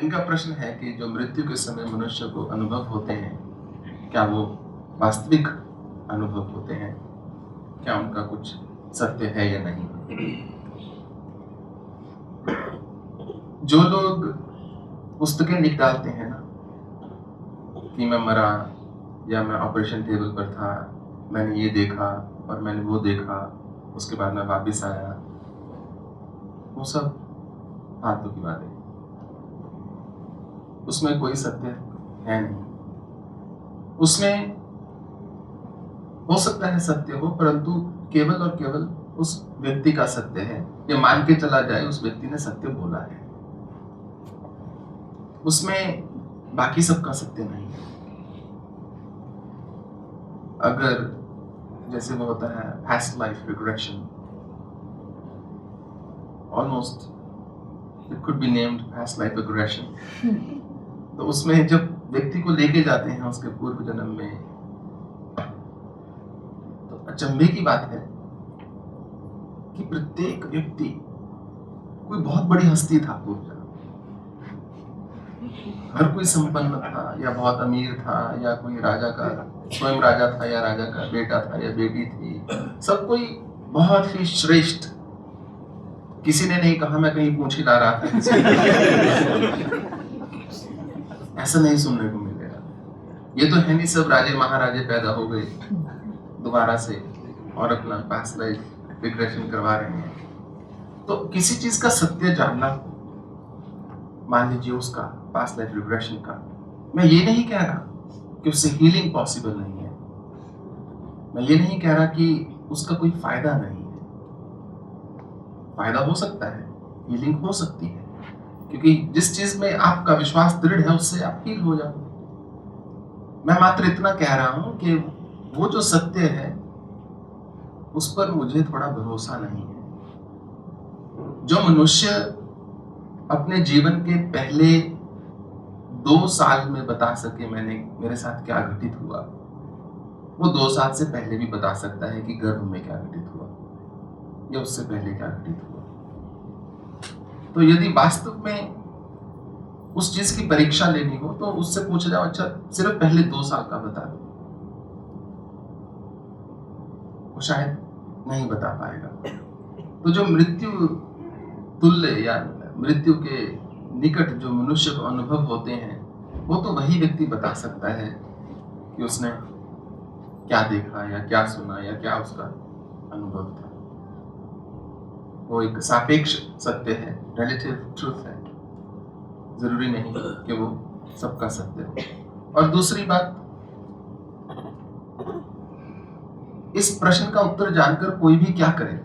इनका प्रश्न है कि जो मृत्यु के समय मनुष्य को अनुभव होते हैं, क्या वो वास्तविक अनुभव होते हैं? क्या उनका कुछ सत्य है या नहीं? जो लोग पुस्तकें लिख डालते हैं ना कि मैं मरा या मैं ऑपरेशन टेबल पर था, मैंने ये देखा और मैंने वो देखा, उसके बाद मैं वापस आया, वो सब फालतू की बातें। उसमें कोई सत्य है नहीं। उसमें हो सकता है सत्य हो, परंतु केवल और केवल उस व्यक्ति का सत्य है। ये मान के चला जाए उस व्यक्ति ने सत्य बोला है, उसमें बाकी सबका सत्य नहीं है। अगर जैसे वो होता है past life regression, almost it could be named past life regression, तो उसमें जब व्यक्ति को लेके जाते हैं उसके पूर्व जन्म में, तो अचंभे की बात है कि प्रत्येक व्यक्ति कोई बहुत बड़ी हस्ती था पूर्व जन्म। हर कोई संपन्न था या बहुत अमीर था या कोई राजा का स्वयं राजा था या राजा का बेटा था या बेटी थी, सब कोई बहुत ही श्रेष्ठ। किसी ने नहीं कहा मैं कहीं पूंछ हिला रहा था, ऐसा नहीं सुनने को मिलेगा। ये तो है नहीं सब राजे महाराजे पैदा हो गए दोबारा से और अपना पास्ट लाइफ रिग्रेशन करवा रहे हैं। तो किसी चीज का सत्य जानना, मान लीजिए उसका पास्ट लाइफ रिग्रेशन का, मैं ये नहीं कह रहा कि उससे हीलिंग पॉसिबल नहीं है, मैं ये नहीं कह रहा कि उसका कोई फायदा नहीं है। फायदा हो सकता है, हीलिंग हो सकती है, क्योंकि जिस चीज में आपका विश्वास दृढ़ है उससे आप हील हो जाओ। मैं मात्र इतना कह रहा हूं कि वो जो सत्य है उस पर मुझे थोड़ा भरोसा नहीं है। जो मनुष्य अपने जीवन के पहले 2 साल में बता सके मेरे साथ क्या घटित हुआ, वो 2 साल से पहले भी बता सकता है कि गर्भ में क्या घटित हुआ या उससे पहले क्या घटित हुआ। तो यदि वास्तव में उस चीज की परीक्षा लेनी हो तो उससे पूछा जाओ, अच्छा सिर्फ पहले 2 साल का बता दो, वो शायद नहीं बता पाएगा। तो जो मृत्यु तुल्य या मृत्यु के निकट जो मनुष्य को अनुभव होते हैं, वो तो वही व्यक्ति बता सकता है कि उसने क्या देखा या क्या सुना या क्या उसका अनुभव था। वो एक सापेक्ष सत्य है, रिलेटिव ट्रूथ है, जरूरी नहीं कि वो सबका सत्य हो। और दूसरी बात, इस प्रश्न का उत्तर जानकर कोई भी क्या करे।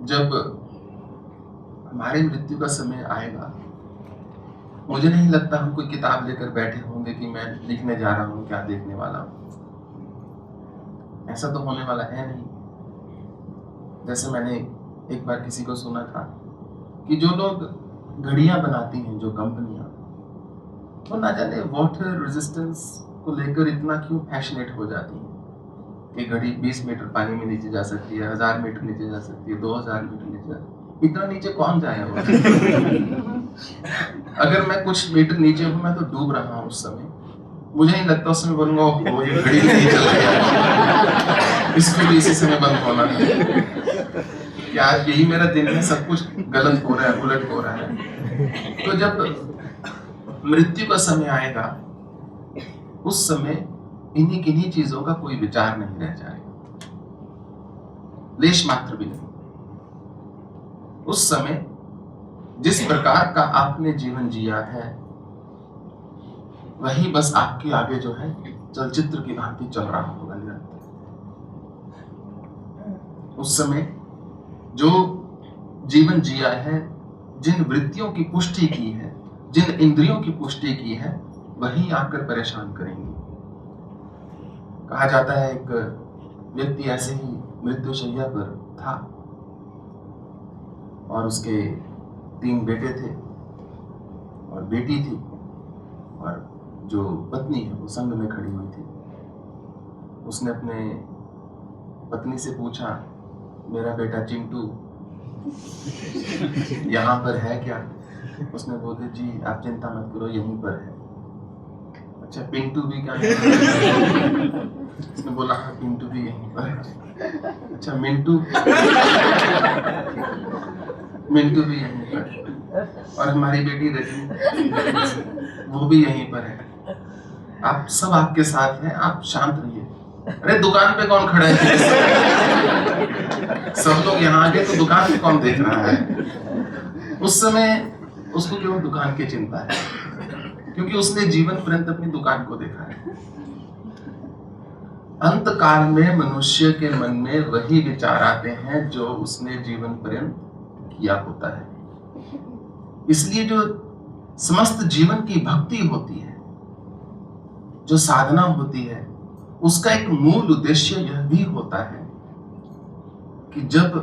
जब हमारे मृत्यु का समय आएगा, मुझे नहीं लगता हम कोई किताब लेकर बैठे होंगे कि मैं लिखने जा रहा हूं, क्या देखने वाला हूं। ऐसा तो होने वाला है नहीं। जैसे मैंने एक बार किसी को सुना था कि जो लोग घड़ियां बनाती हैं, जो कंपनियां, वो ना जाने वाटर रेजिस्टेंस को लेकर इतना क्यों पैशनेट हो जाती हैं कि घड़ी 20 मीटर पानी में नीचे जा सकती है, 1000 मीटर नीचे जा सकती है, 2000 मीटर नीचे जा सकती है। इतना नीचे कौन जाएगा? अगर मैं कुछ मीटर नीचे हूं, मैं तो डूब रहा हूं उस समय, मुझे नहीं लगता उस समय बोलूंगा वो ये घड़ी नहीं चल रही है, इसको भी इसी समय बंद होना है, क्या यही मेरा दिन है, सब कुछ गलत हो रहा है, उलट हो रहा है। तो जब मृत्यु का समय आएगा, उस समय इन्हीं किन्हीं चीजों का कोई विचार नहीं रह जाएगा, लेश मात्र भी नहीं। उस समय जिस प्रकार का आपने जीवन जिया है, वही बस आपके आगे जो है चलचित्र की भांति चल रहा होगा निरंतर। उस समय जो जीवन जिया है, जिन वृत्तियों की पुष्टि की है, जिन इंद्रियों की पुष्टि की है, वही आकर परेशान करेंगे। कहा जाता है एक व्यक्ति ऐसे ही मृत्युशैया पर था और उसके 3 बेटे थे और बेटी थी, और जो पत्नी है वो संग में खड़ी हुई थी। उसने अपने पत्नी से पूछा, मेरा बेटा चिंटू यहाँ पर है क्या? उसने बोले जी आप चिंता मत करो, यहीं पर है। अच्छा पिंटू भी क्या है? उसने बोला हाँ पिंटू भी यहीं पर है। अच्छा मिंटू मिंटू भी यहीं पर है। और हमारी बेटी रजनी वो भी यहीं पर है। आप सब आपके साथ हैं, आप शांत रहिए। अरे दुकान पे कौन खड़ा है? सब लोग यहाँ आ गए तो दुकान पे कौन देख रहा है? उस समय उसको केवल दुकान की चिंता है, क्योंकि उसने जीवन पर्यंत अपनी दुकान को देखा है। अंत काल में मनुष्य के मन में वही विचार आते हैं जो उसने जीवन पर्यंत किया होता है। इसलिए जो समस्त जीवन की भक्ति होती है, जो साधना होती है, उसका एक मूल उद्देश्य यह भी होता है कि जब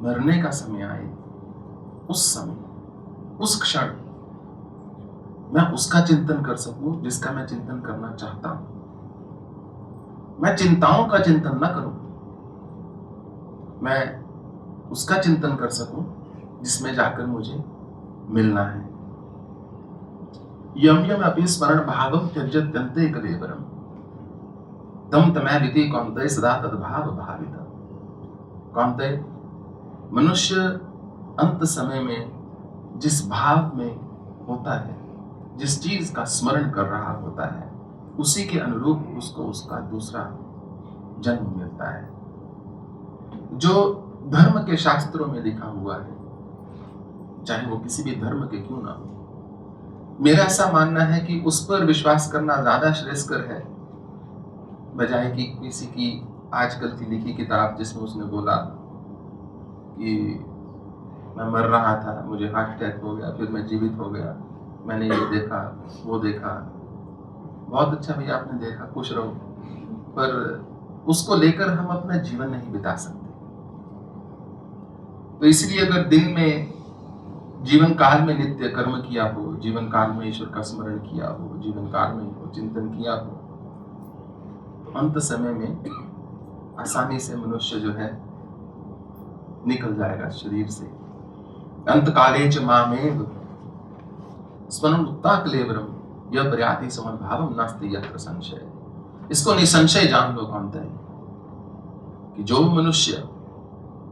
मरने का समय आए, उस समय, उस क्षण मैं उसका चिंतन कर सकूं जिसका मैं चिंतन करना चाहता हूं। मैं चिंताओं का चिंतन न करूं, मैं उसका चिंतन कर सकूं जिसमें जाकर मुझे मिलना है। यम यम अपि स्मरण भावम त्यज्यत्यन्ते कलेवरम तम तमैविति कौन्तेय सदा तद्भाव भाविता। कौन्तेय, मनुष्य अंत समय में जिस भाव में होता है, जिस चीज का स्मरण कर रहा होता है, उसी के अनुरूप उसको उसका दूसरा जन्म मिलता है। जो धर्म के शास्त्रों में लिखा हुआ है, चाहे वो किसी भी धर्म के क्यों ना हो, मेरा ऐसा मानना है कि उस पर विश्वास करना ज्यादा श्रेयस्कर है बजाय कि किसी की आजकल की लिखी किताब जिसमें उसने बोला कि मैं मर रहा था, मुझे हार्ट अटैक हो गया, फिर मैं जीवित हो गया, मैंने ये देखा वो देखा। बहुत अच्छा भैया आपने देखा, खुश रहो, पर उसको लेकर हम अपना जीवन नहीं बिता सकते। तो इसलिए अगर दिन में, जीवन काल में नित्य कर्म किया हो, जीवन काल में ईश्वर का स्मरण किया हो, जीवन काल में चिंतन किया हो, तो अंत समय में आसानी से मनुष्य जो है निकल जाएगा शरीर से। अंत काले च मामेव स्मरण मुक्ता कलेवरम यह पर्याति समद्भावम नास्ति यत्र संशय। इसको निसंशय जान लो कौनते कि जो मनुष्य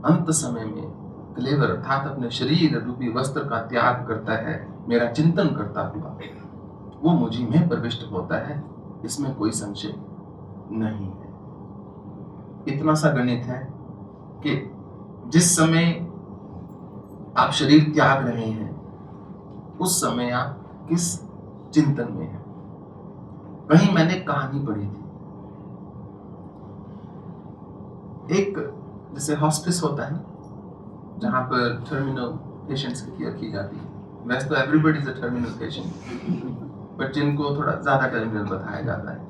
अंत समय में कलेवर अर्थात अपने शरीर रूपी वस्त्र का त्याग करता है, मेरा चिंतन करता हुआ, वो मुझी में प्रविष्ट होता है, इसमें कोई संशय नहीं है। इतना सा गणित है कि जिस समय आप शरीर त्याग रहे हैं, उस समय आप किस चिंतन में हैं। कहीं मैंने कहानी पढ़ी थी, एक जैसे हॉस्पिस होता है जहां पर टर्मिनल पेशेंट्स की केयर की जाती है। वैसे तो everybody is a terminal patient, but जिनको थोड़ा ज्यादा टर्मिनल बताया जाता है।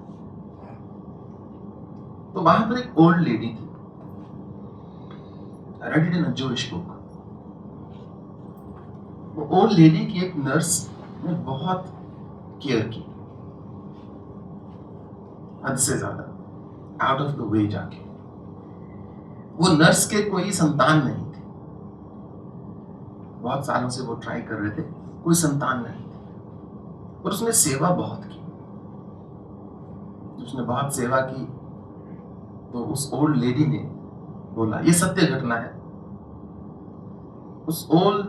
तो वहां पर एक ओल्ड लेडी थी, I read it in a Jewish book। वो ओल्ड लेडी की एक नर्स ने बहुत केयर की, हद से ज्यादा, आउट ऑफ द वे जाके। वो नर्स के कोई संतान नहीं थी, बहुत सालों से वो ट्राई कर रहे थे, कोई संतान नहीं थी, और उसने सेवा बहुत की। उसने बहुत सेवा की तो उस ओल्ड लेडी ने बोला, ये सत्य घटना है, उस ओल्ड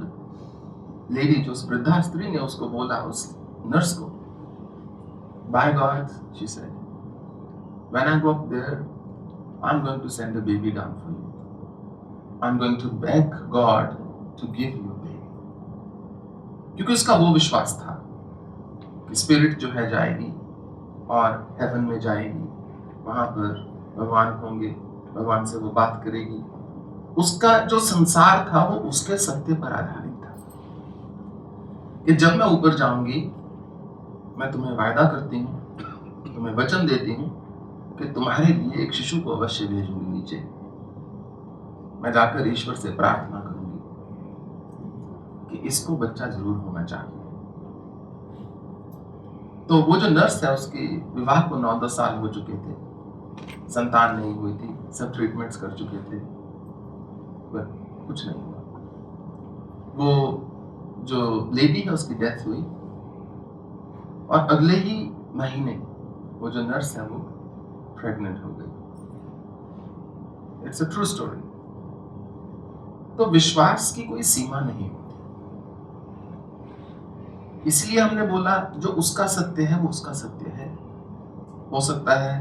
लेडी जो उस वृद्धा स्त्री ने उसको बोला, उस नर्स को, by God, she said, when I go up there, I'm going to send a baby down for you. I'm going to beg God to give you a baby। क्योंकि उसका वो विश्वास था कि स्पिरिट जो है जाएगी और हेवन में जाएगी, वहां पर भगवान होंगे, भगवान से वो बात करेगी। उसका जो संसार था वो उसके सत्य पर आधारित था कि जब मैं ऊपर जाऊंगी, मैं तुम्हें वायदा करती हूँ, तुम्हें वचन देती हूँ कि तुम्हारे लिए एक शिशु को अवश्य भेजूंगी नीचे। मैं जाकर ईश्वर से प्रार्थना करूंगी कि इसको बच्चा जरूर होना चाहिए। तो वो जो नर्स है, उसके विवाह को 9-10 साल हो चुके थे, संतान नहीं हुई थी, सब ट्रीटमेंट्स कर चुके थे, पर कुछ नहीं हुआ। वो जो लेडी है उसकी डेथ हुई और अगले ही महीने वो जो नर्स है वो प्रेग्नेंट हो गई। It's a true story. तो विश्वास की कोई सीमा नहीं होती, इसलिए हमने बोला जो उसका सत्य है वो उसका सत्य है। हो सकता है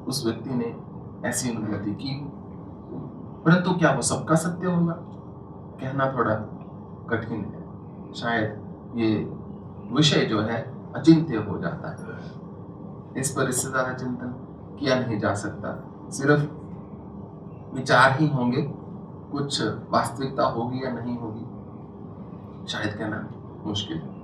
उस व्यक्ति ने ऐसी अनुमति की, परंतु क्या वो सबका सत्य होगा, कहना थोड़ा कठिन है। शायद ये विषय जो है अचिंत्य हो जाता है, इस पर इससे ज्यादा चिंतन किया नहीं जा सकता। सिर्फ विचार ही होंगे, कुछ वास्तविकता होगी या नहीं होगी शायद कहना मुश्किल है।